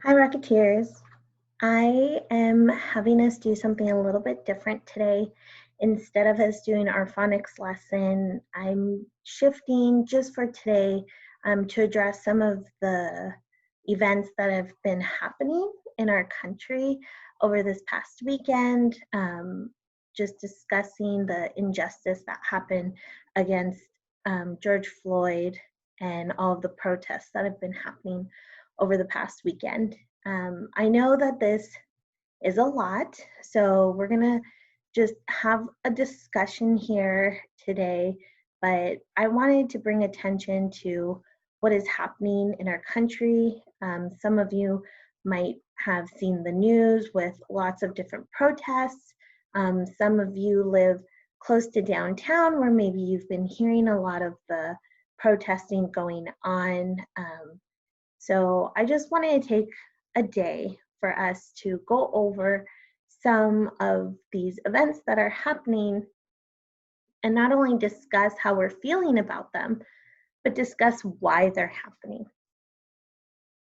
Hi, Rocketeers. I am having us do something a little bit different today. Instead of us doing our phonics lesson, I'm shifting just for today to address some of the events that have been happening in our country over this past weekend, just discussing the injustice that happened against George Floyd and all of the protests that have been happening over the past weekend. I know that this is a lot, so we're gonna just have a discussion here today, but I wanted to bring attention to what is happening in our country. Some of you might have seen the news with lots of different protests. Some of you live close to downtown where maybe you've been hearing a lot of the protesting going on. So I just wanted to take a day for us to go over some of these events that are happening and not only discuss how we're feeling about them, but discuss why they're happening.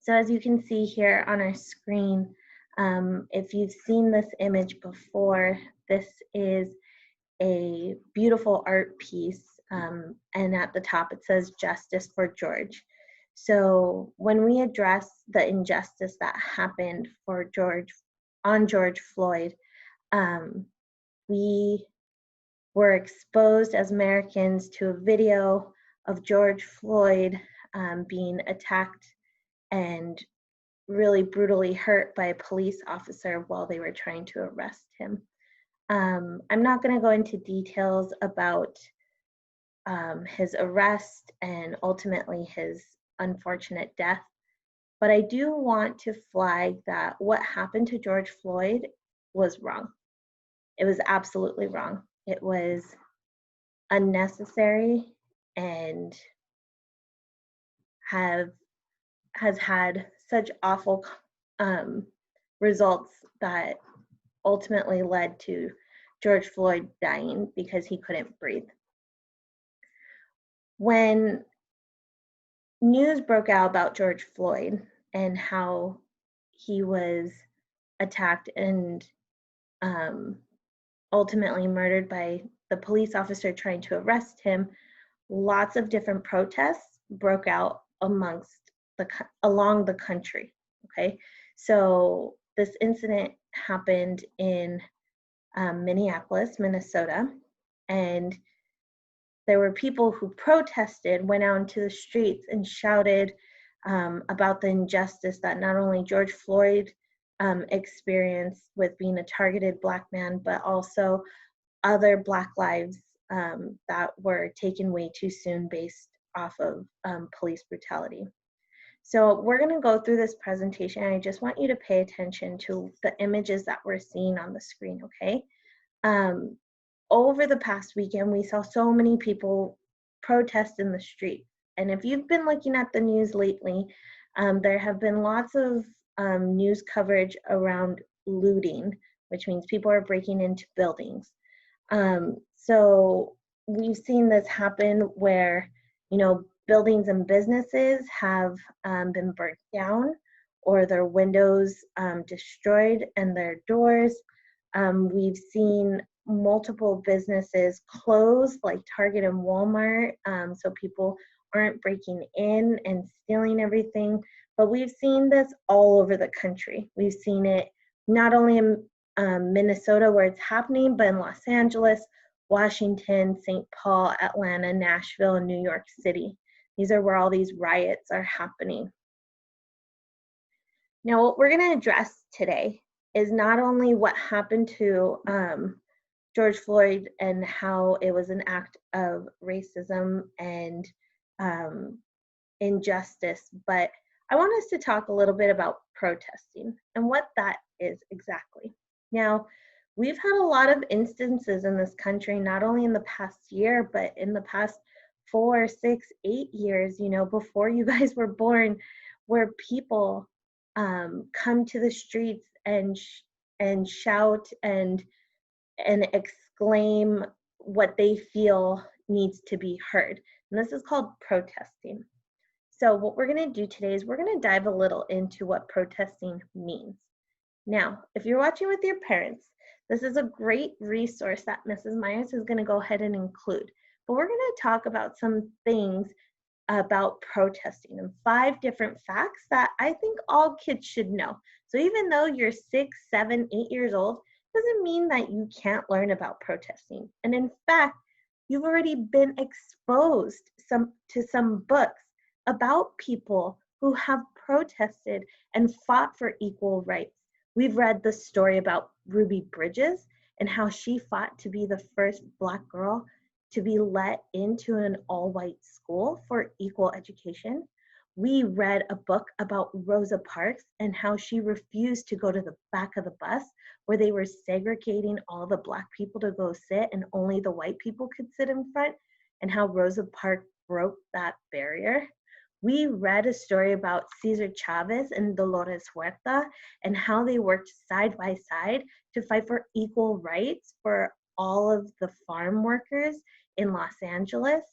So as you can see here on our screen, if you've seen this image before, this is a beautiful art piece, and at the top it says "Justice for George." So when we address the injustice that happened for George Floyd, we were exposed as Americans to a video of George Floyd being attacked and really brutally hurt by a police officer while they were trying to arrest him. I'm not going to go into details about his arrest and ultimately his unfortunate death, but I do want to flag that what happened to George Floyd was wrong. It was absolutely wrong. It was unnecessary and has had such awful results that ultimately led to George Floyd dying because he couldn't breathe. When news broke out about George Floyd and how he was attacked and ultimately murdered by the police officer trying to arrest him, lots of different protests broke out along the country. Okay, so this incident happened in Minneapolis, Minnesota, and there were people who protested, went out into the streets and shouted about the injustice that not only George Floyd experienced with being a targeted Black man, but also other Black lives that were taken way too soon based off of police brutality. So we're going to go through this presentation. I just want you to pay attention to the images that we're seeing on the screen, okay? Over the past weekend, we saw so many people protest in the street. And if you've been looking at the news lately, there have been lots of news coverage around looting, which means people are breaking into buildings. So we've seen this happen where, buildings and businesses have been burnt down or their windows destroyed and their doors. We've seen multiple businesses close, like Target and Walmart, so people aren't breaking in and stealing everything. But we've seen this all over the country. We've seen it not only in Minnesota where it's happening, but in Los Angeles, Washington, St. Paul, Atlanta, Nashville, and New York City. These are where all these riots are happening. Now, what we're going to address today is not only what happened to George Floyd and how it was an act of racism and injustice, but I want us to talk a little bit about protesting and what that is exactly. Now, we've had a lot of instances in this country, not only in the past year, but in the past 4, 6, 8 years, before you guys were born, where people come to the streets and shout and exclaim what they feel needs to be heard. And this is called protesting. So what we're going to do today is we're going to dive a little into what protesting means. Now, if you're watching with your parents, this is a great resource that Mrs. Myers is going to go ahead and include. But we're going to talk about some things about protesting and 5 different facts that I think all kids should know. So even though you're 6, 7, 8 years old, doesn't mean that you can't learn about protesting. And in fact, you've already been exposed to some books about people who have protested and fought for equal rights. We've read the story about Ruby Bridges and how she fought to be the first Black girl to be let into an all-white school for equal education. We read a book about Rosa Parks and how she refused to go to the back of the bus where they were segregating all the Black people to go sit and only the white people could sit in front, and how Rosa Parks broke that barrier. We read a story about Cesar Chavez and Dolores Huerta and how they worked side by side to fight for equal rights for all of the farm workers in Los Angeles.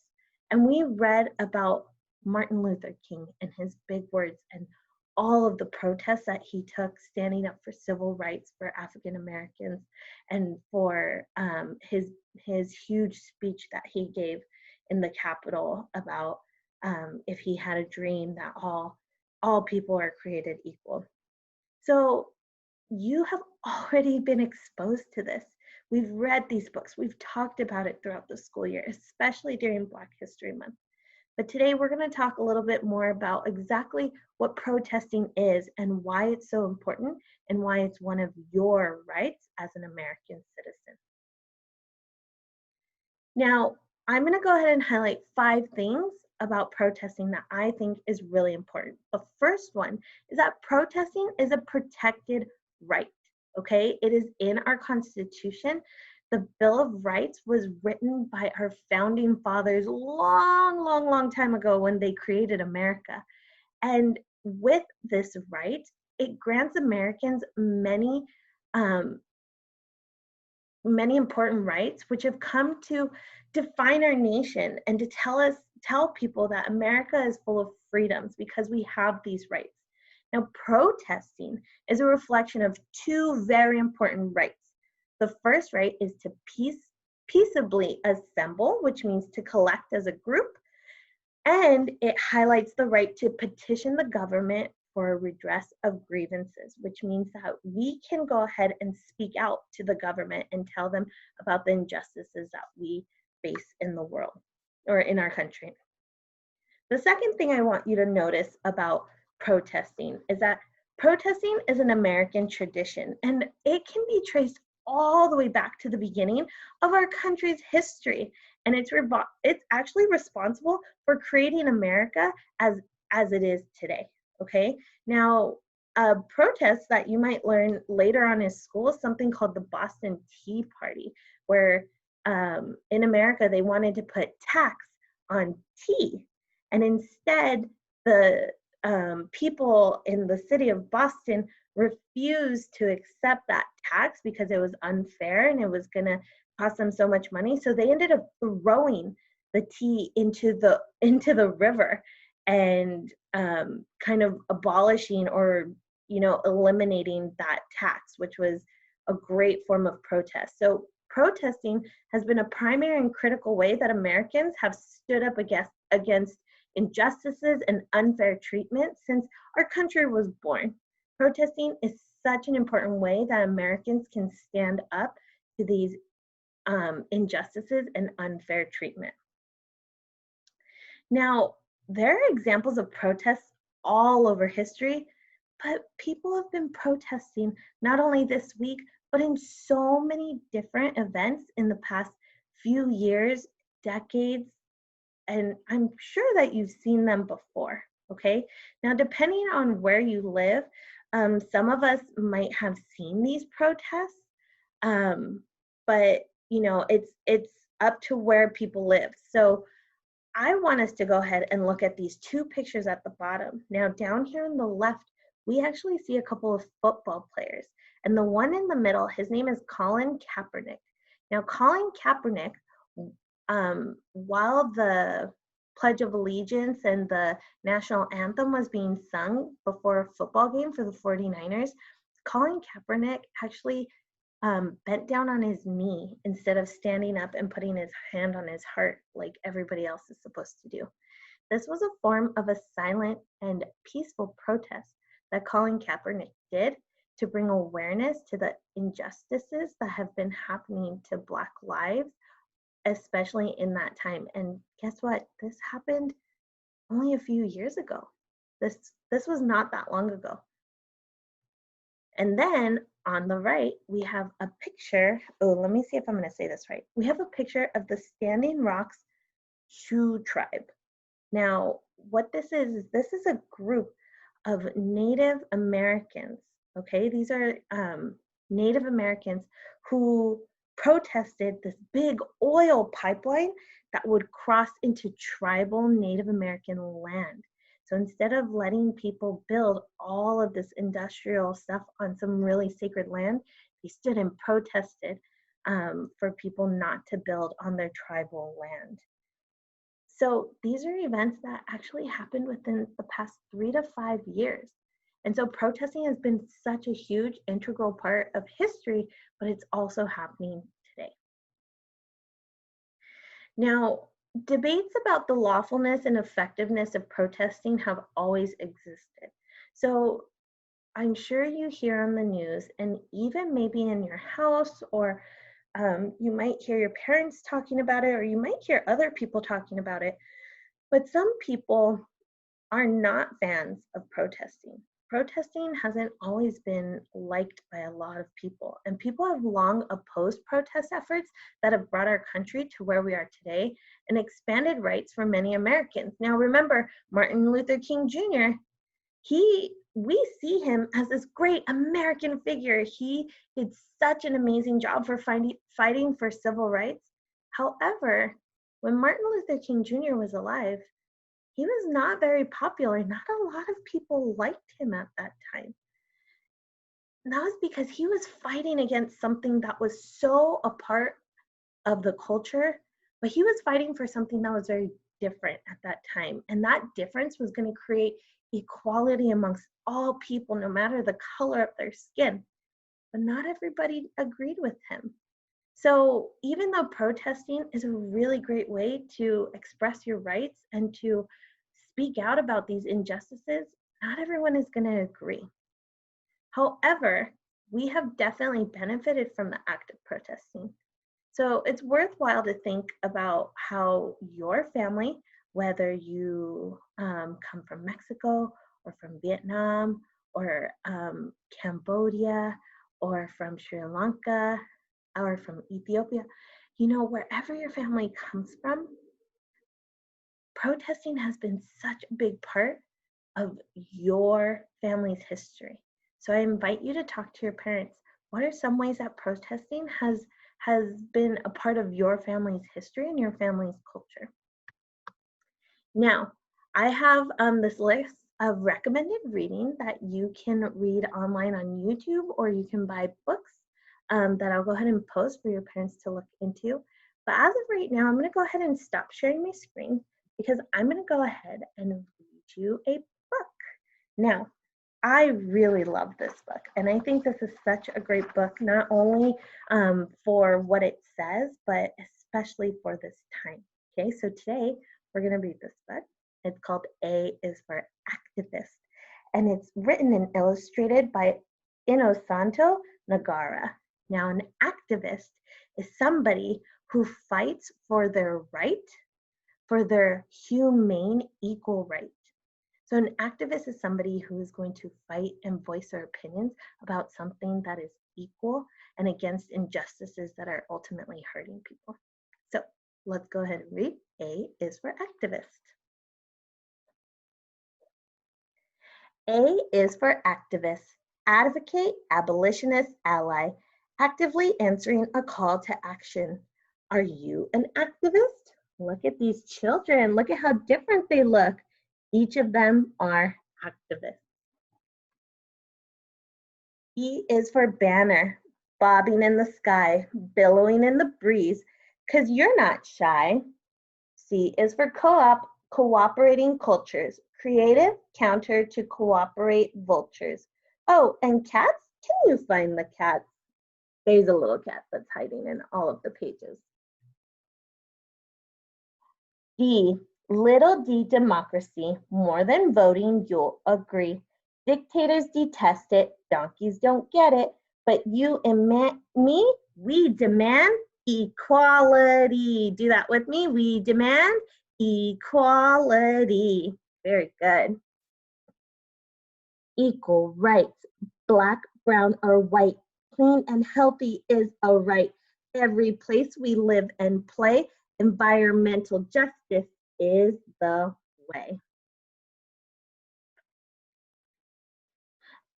And we read about Martin Luther King and his big words and all of the protests that he took standing up for civil rights for African Americans, and for his huge speech that he gave in the Capitol about if he had a dream that all people are created equal. So you have already been exposed to this. We've read these books. We've talked about it throughout the school year, especially during Black History Month. But today we're going to talk a little bit more about exactly what protesting is and why it's so important and why it's one of your rights as an American citizen. Now, I'm going to go ahead and highlight 5 things about protesting that I think is really important. The first one is that protesting is a protected right, okay? It is in our Constitution. The Bill of Rights was written by our founding fathers long time ago when they created America. And with this right, it grants Americans many important rights which have come to define our nation and to tell people that America is full of freedoms because we have these rights. Now, protesting is a reflection of 2 very important rights. The first right is to peaceably assemble, which means to collect as a group, and it highlights the right to petition the government for a redress of grievances, which means that we can go ahead and speak out to the government and tell them about the injustices that we face in the world or in our country. The second thing I want you to notice about protesting is that protesting is an American tradition, and it can be traced all the way back to the beginning of our country's history. And it's actually responsible for creating America as it is today. Okay, now a protest that you might learn later on in school is something called the Boston Tea Party, where in America they wanted to put tax on tea, and instead the people in the city of Boston refused to accept that tax because it was unfair and it was going to cost them so much money. So they ended up throwing the tea into the river and kind of abolishing or eliminating that tax, which was a great form of protest. So protesting has been a primary and critical way that Americans have stood up against injustices and unfair treatment since our country was born. Protesting is such an important way that Americans can stand up to these injustices and unfair treatment. Now, there are examples of protests all over history, but people have been protesting not only this week, but in so many different events in the past few years, decades, and I'm sure that you've seen them before, okay? Now, depending on where you live, some of us might have seen these protests, but it's up to where people live. So I want us to go ahead and look at these 2 pictures at the bottom. Now, down here on the left, we actually see a couple of football players. And the one in the middle, his name is Colin Kaepernick. Now, Colin Kaepernick, while the Pledge of Allegiance and the national anthem was being sung before a football game for the 49ers, Colin Kaepernick actually bent down on his knee instead of standing up and putting his hand on his heart like everybody else is supposed to do. This was a form of a silent and peaceful protest that Colin Kaepernick did to bring awareness to the injustices that have been happening to Black lives, especially in that time. And guess what? This happened only a few years ago. This was not that long ago. And then on the right, we have a picture. Oh, let me see if I'm going to say this right. We have a picture of the Standing Rock's Sioux tribe. Now, what this is a group of Native Americans, okay? These are Native Americans who protested this big oil pipeline that would cross into tribal Native American land. So instead of letting people build all of this industrial stuff on some really sacred land, they stood and protested for people not to build on their tribal land. So these are events that actually happened within the past 3 to 5 years. And so protesting has been such a huge integral part of history, but it's also happening today. Now, debates about the lawfulness and effectiveness of protesting have always existed. So I'm sure you hear on the news, and even maybe in your house, or you might hear your parents talking about it, or you might hear other people talking about it. But some people are not fans of protesting. Protesting hasn't always been liked by a lot of people, and people have long opposed protest efforts that have brought our country to where we are today and expanded rights for many Americans. Now remember, Martin Luther King Jr., we see him as this great American figure. He did such an amazing job for fighting for civil rights. However, when Martin Luther King Jr. was alive, he was not very popular. Not a lot of people liked him at that time. And that was because he was fighting against something that was so a part of the culture, but he was fighting for something that was very different at that time. And that difference was going to create equality amongst all people, no matter the color of their skin. But not everybody agreed with him. So even though protesting is a really great way to express your rights and to speak out about these injustices, not everyone is going to agree. However, we have definitely benefited from the act of protesting. So it's worthwhile to think about how your family, whether you come from Mexico or from Vietnam or Cambodia or from Sri Lanka or from Ethiopia, wherever your family comes from, protesting has been such a big part of your family's history. So I invite you to talk to your parents. What are some ways that protesting has been a part of your family's history and your family's culture? Now, I have this list of recommended reading that you can read online on YouTube, or you can buy books that I'll go ahead and post for your parents to look into. But as of right now, I'm going to go ahead and stop sharing my screen because I'm going to go ahead and read you a book. Now, I really love this book, and I think this is such a great book, not only for what it says, but especially for this time. Okay, so today we're going to read this book. It's called A is for Activist, and it's written and illustrated by Inosanto Nagara. Now, an activist is somebody who fights for their right, for their humane, equal right. So an activist is somebody who is going to fight and voice their opinions about something that is equal and against injustices that are ultimately hurting people. So let's go ahead and read. A is for activist. A is for activist, advocate, abolitionist, ally, actively answering a call to action. Are you an activist? Look at these children. Look at how different they look. Each of them are activists. B is for banner, bobbing in the sky, billowing in the breeze, because you're not shy. C is for co-op, Cooperating cultures. Creative counter to cooperate vultures. Oh, and cats? Can you find the cat? There's a little cat that's hiding in all of the pages. D, little d democracy. More than voting, you'll agree. Dictators detest it, donkeys don't get it, but you and me, we demand equality. Do that with me. We demand equality. Very good. Equal rights. Black, brown, or white. Clean and healthy is a right. Every place we live and play, environmental justice is the way.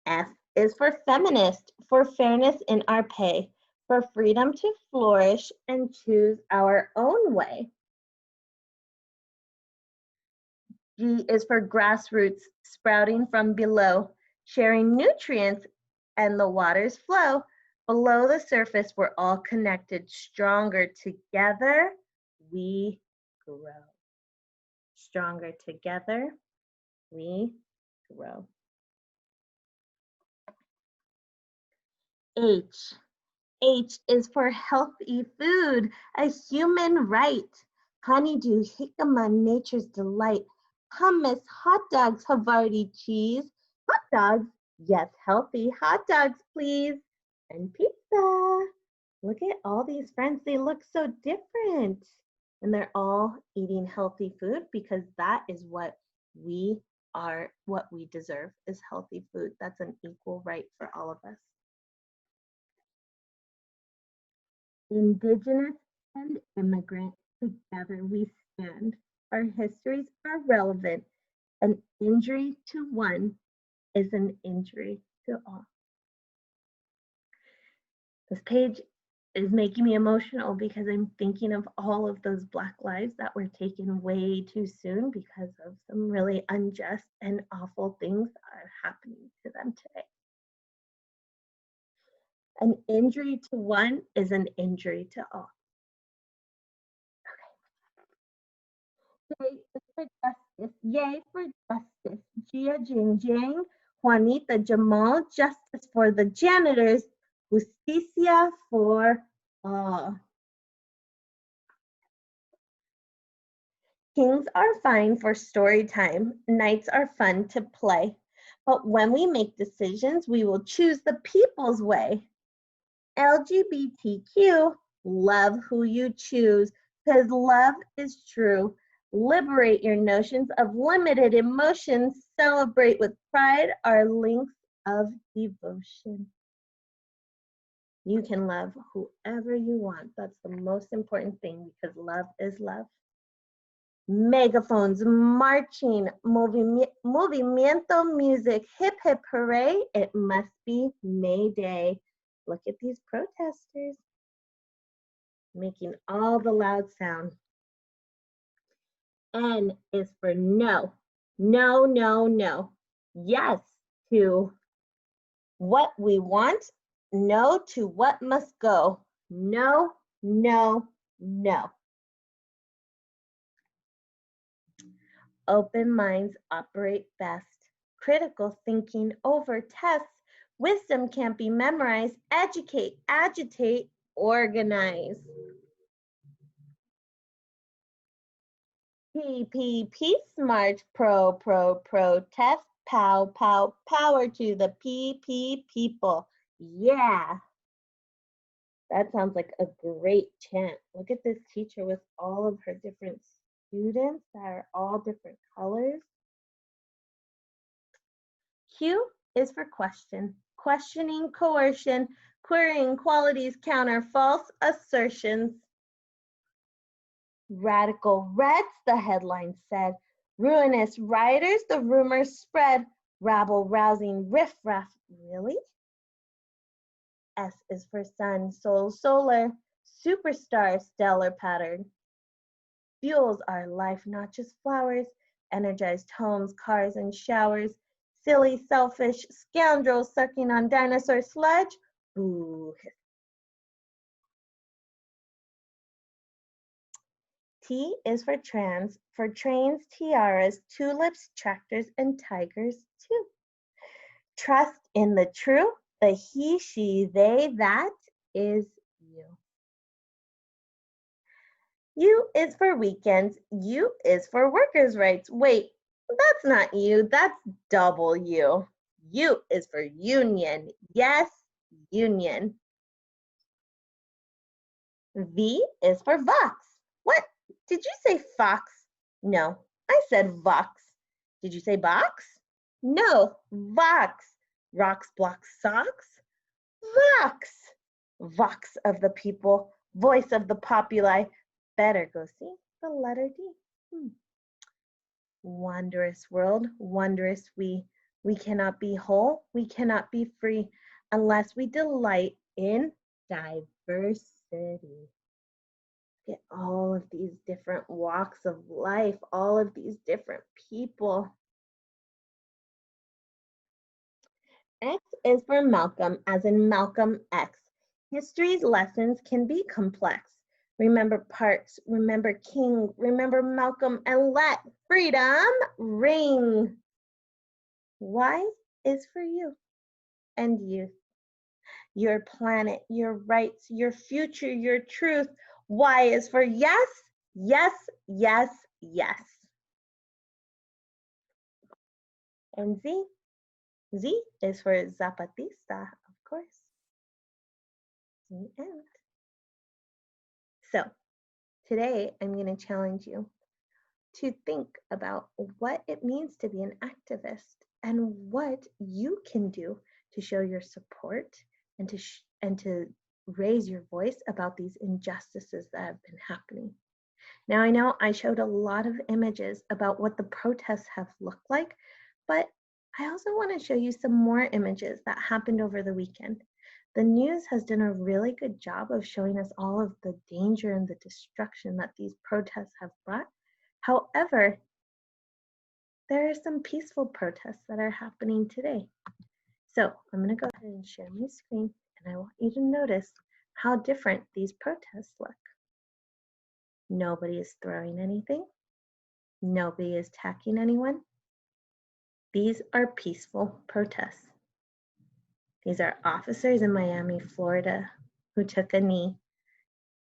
F is for feminist, for fairness in our pay, for freedom to flourish and choose our own way. G is for grassroots, sprouting from below, sharing nutrients and the water's flow. Below the surface, we're all connected, stronger together, we grow. Stronger together, we grow. H. H is for healthy food, a human right. Honeydew, jicama, nature's delight. Hummus, hot dogs, Havarti cheese. Hot dogs, yes, healthy hot dogs, please. And pizza. Look at all these friends. They look so different. And they're all eating healthy food because that is what we are, what we deserve is healthy food. That's an equal right for all of us. Indigenous and immigrant, together we stand. Our histories are relevant. An injury to one is an injury to all. This page is making me emotional because I'm thinking of all of those Black lives that were taken way too soon because of some really unjust and awful things that are happening to them today. An injury to one is an injury to all. J is for justice. Yay for justice. Gia Jing Jing, Juanita Jamal, justice for the janitors, justicia for all. Kings are fine for story time. Nights are fun to play. But when we make decisions, we will choose the people's way. LGBTQ, love who you choose, because love is true. Liberate your notions of limited emotions. Celebrate with pride our links of devotion. You can love whoever you want. That's the most important thing because love is love. Megaphones, marching, movimiento music, hip hip hooray, it must be May Day. Look at these protesters making all the loud sound. N is for no. No, no, no. Yes to what we want. No to what must go. No, no, no. Open minds operate best. Critical thinking over tests. Wisdom can't be memorized. Educate, agitate, organize. Peace march, protest, power to the people. Yeah. That sounds like a great chant. Look at this teacher with all of her different students that are all different colors. Q is for question. Questioning coercion, querying qualities counter false assertions. Radical Reds, the headline said. Ruinous rioters, the rumors spread. Rabble rousing riffraff, really? S is for sun, solar, superstar, stellar pattern. Fuels our life, not just flowers. Energized homes, cars, and showers. Silly, selfish scoundrels sucking on dinosaur sludge. Boo. T is for trans, for trains, tiaras, tulips, tractors, and tigers too. Trust in the true, the he, she, they, that is you. U is for weekends. U is for workers' rights. Wait, that's not you, that's double U. U is for union. Yes, union. V is for Vox. What? Did you say Fox? No, I said Vox. Did you say box? No, Vox. Rocks, blocks, socks? Vox. Vox of the people, voice of the populi. Better go see the letter D. Wondrous world, wondrous we. We cannot be whole, we cannot be free unless we delight in diversity. Get all of these different walks of life, all of these different people. X is for Malcolm, as in Malcolm X. History's lessons can be complex. Remember Parks, remember King, remember Malcolm, and let freedom ring. Y is for you and youth. Your planet, your rights, your future, your truth. Y is for yes, yes, yes, yes. And Z? Z is for Zapatista, of course. The end. So today I'm going to challenge you to think about what it means to be an activist and what you can do to show your support and to raise your voice about these injustices that have been happening. Now, I know I showed a lot of images about what the protests have looked like, but I also want to show you some more images that happened over the weekend. The news has done a really good job of showing us all of the danger and the destruction that these protests have brought. However, there are some peaceful protests that are happening today. So I'm going to go ahead and share my screen, and I want you to notice how different these protests look. Nobody is throwing anything. Nobody is attacking anyone. These are peaceful protests. These are officers in Miami, Florida, who took a knee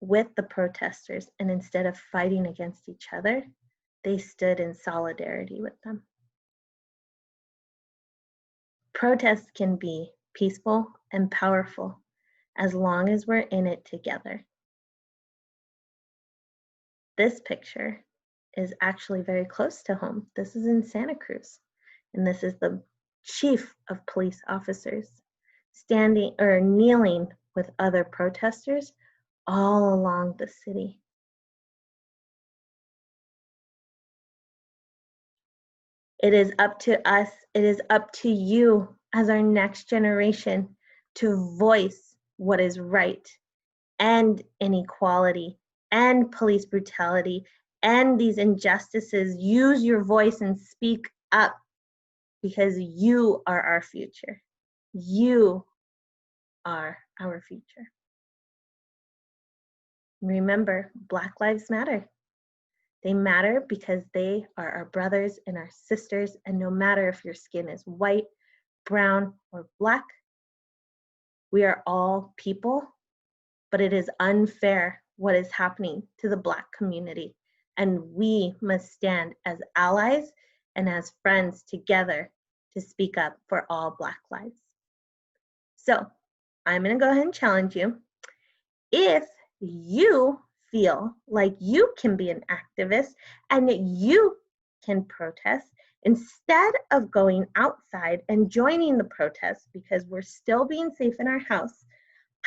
with the protesters, and instead of fighting against each other, they stood in solidarity with them. Protests can be peaceful and powerful as long as we're in it together. This picture is actually very close to home. This is in Santa Cruz, and this is the chief of police officers standing or kneeling with other protesters all along the city. It is up to us, it is up to you as our next generation to voice what is right, and inequality, and police brutality, and these injustices. Use your voice and speak up, because you are our future. You are our future. Remember, Black Lives Matter. They matter because they are our brothers and our sisters, and no matter if your skin is white, brown, or black, we are all people, but it is unfair what is happening to the Black community, and we must stand as allies and as friends together to speak up for all Black lives. So I'm going to go ahead and challenge you. If you feel like you can be an activist and you can protest, instead of going outside and joining the protest because we're still being safe in our house,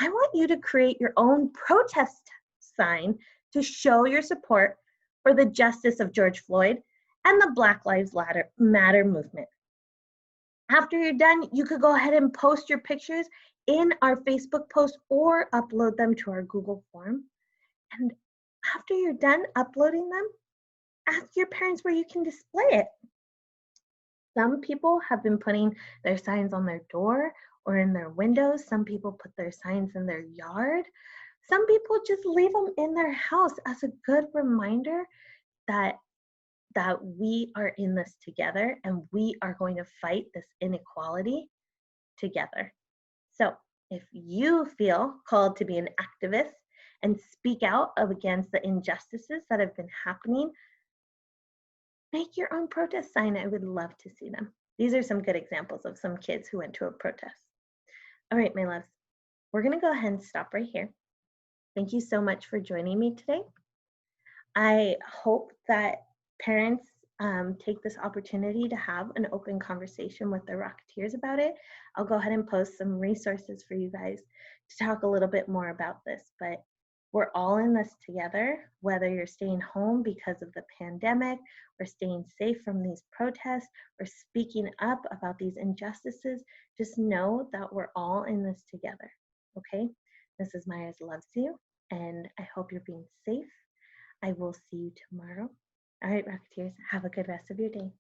I want you to create your own protest sign to show your support for the justice of George Floyd and the Black Lives Matter movement. After you're done, you could go ahead and post your pictures in our Facebook post or upload them to our Google form. And after you're done uploading them, ask your parents where you can display it. Some people have been putting their signs on their door or in their windows. Some people put their signs in their yard. Some people just leave them in their house as a good reminder that we are in this together and we are going to fight this inequality together. So if you feel called to be an activist and speak out against the injustices that have been happening, make your own protest sign. I would love to see them. These are some good examples of some kids who went to a protest. All right, my loves, we're going to go ahead and stop right here. Thank you so much for joining me today. I hope that parents take this opportunity to have an open conversation with their Rocketeers about it. I'll go ahead and post some resources for you guys to talk a little bit more about this, but we're all in this together, whether you're staying home because of the pandemic, or staying safe from these protests, or speaking up about these injustices. Just know that we're all in this together, okay? Mrs. Myers loves you, and I hope you're being safe. I will see you tomorrow. All right, Rocketeers, have a good rest of your day.